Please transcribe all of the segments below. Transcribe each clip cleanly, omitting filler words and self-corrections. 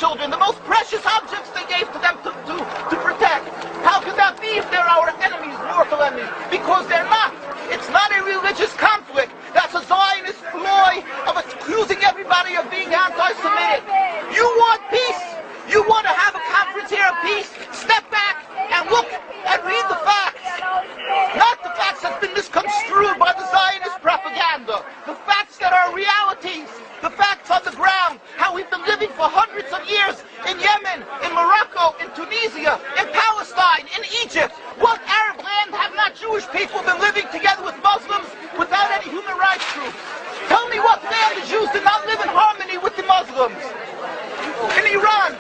children, the most precious objects they gave to them to protect. How could that be if they're our enemies, mortal enemies? Because they're not. It's not a religious conflict. That's a Zionist ploy of accusing everybody of being anti-Semitic. You want peace? You want to have a conference here of peace? Step back and look and read the facts. Not the facts that's been misconstrued by the Zionist propaganda. The facts that are realities. The facts on the ground. How we've been living for hundreds of years in Yemen, in Morocco, in Tunisia, in Palestine, in Egypt. What Arab land have not Jewish people been living together with Muslims without any human rights groups? Tell me what land the Jews did not live in harmony with the Muslims. In Iran,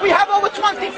we have over 25,000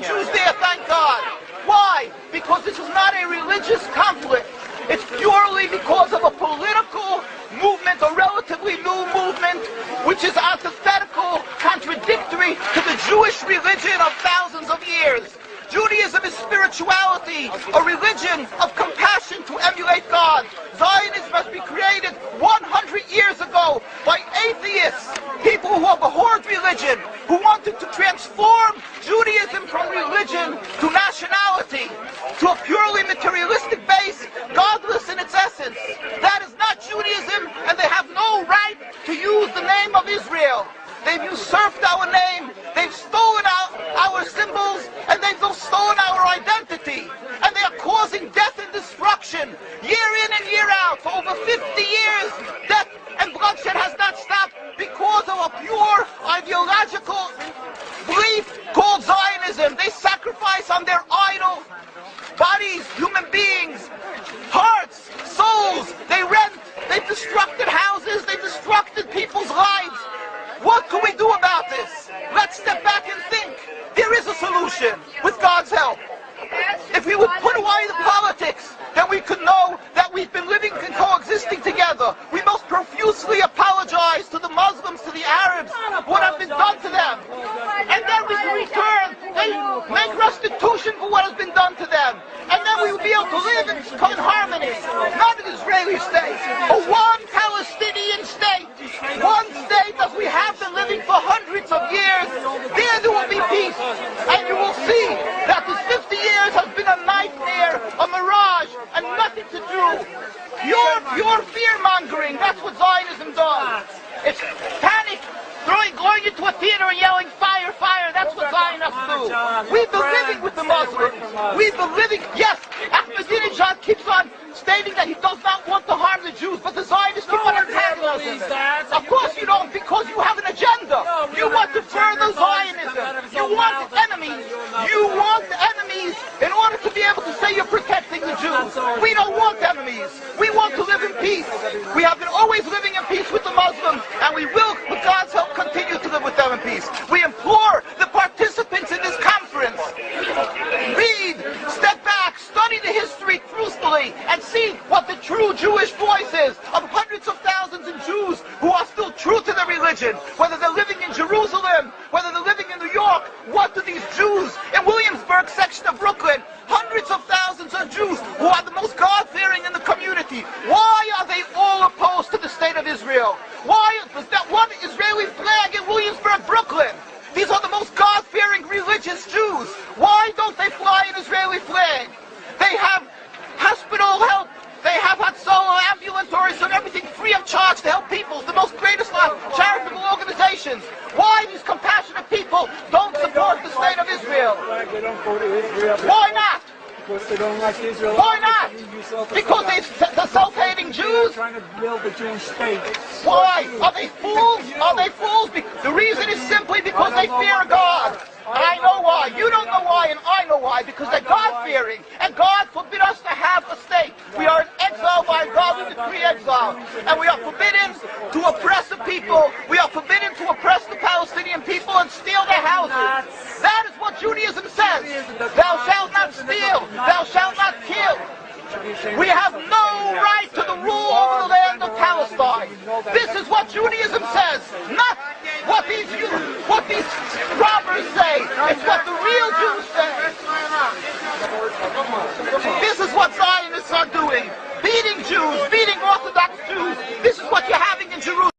Jews there, thank God. Why? Because this is not a religious conflict. It's purely because of a political movement, a relatively new movement, which is antithetical, contradictory to the Jewish religion of thousands of years. Judaism is spirituality, a religion of compassion to emulate God. Zionism must be created 100 years ago by atheists, people who abhorred religion, who wanted to transform Judaism from religion to nationality, to a purely materialistic base, godless in its essence. That is not Judaism, and they have no right to use the name of Israel. They've usurped our name, they've stolen our symbols, and they've stolen our identity. And they are causing death and destruction, year in and year out. For over 50 years, death and bloodshed has not stopped because of a pure ideological belief called Zionism. They sacrifice on their idol bodies, human beings, hearts, souls. They rent, they've destructed houses, they've destructed people's lives. What can we do about this? Let's step back and think. There is a solution with God's help. If we would put away the politics, then we could know that we've been living and coexisting together. We most profusely apologize to the Muslims, to the Arabs, what has been done to them. And then we can return, they make restitution for what has been done to them. And then we will be able to live in harmony. Not an Israeli state, a one Palestinian state. One state as we have been living for hundreds of years. There will be peace. And you will see that this 50 years has been a nightmare, a mirage, and nothing to do. Your fear-mongering, that's what Zionism does. It's panic, going into a theater and yelling, fire, fire, that's what Zionists do. We've been living with the Muslims. We've been living, yes, Ahmadinejad keeps on stating that he does not want to harm the Jews, but the Zionists keep on antagonizing them. Of course you don't, because you have an agenda. You want to further Zionism. You want enemies. You want enemies in order to be able to say you're protecting the Jews. We don't want enemies. We want to live in peace. We have been always living in peace with the Muslims, and we will, with God's help, continue to live with them in peace. We implore the participants in this conference, read, step back, study the history truthfully, and see what the true Jewish voice is of hundreds of thousands of Jews who are still true to their religion, whether they're living in Jerusalem, whether they're living in New York. What do these Jews in Williamsburg section of Brooklyn, hundreds of thousands of Jews who are the most God-fearing in the community, why are they all opposed to the state of Israel? Why is that one Israeli flag in Williamsburg, Brooklyn? These are the most God-fearing religious Jews. Why don't they fly an Israeli flag? They have hospital help. They have solo ambulatories and everything free of charge to help people. The most greatest charitable organizations. Why these compassionate people don't support the state of Israel? They don't go to Israel. Why not? Because they don't like Israel. Why not? Because the self-hating Jews? They're trying to build a Jewish state. Why? Are they fools? Are they fools? The reason is simply because they fear God. And I know why. You don't know why, and I know why. Because they're God-fearing. And God forbid us to have a state. We are in exile by God. We decree exile. And we are forbidden to oppress the people. We are forbidden to oppress the Palestinian people and steal their houses. That is what Judaism says. Thou shalt not steal. Thou shalt not kill. We have no right to the rule over the land of Palestine. This is what Judaism says, not what these robbers say. It's what the real Jews say.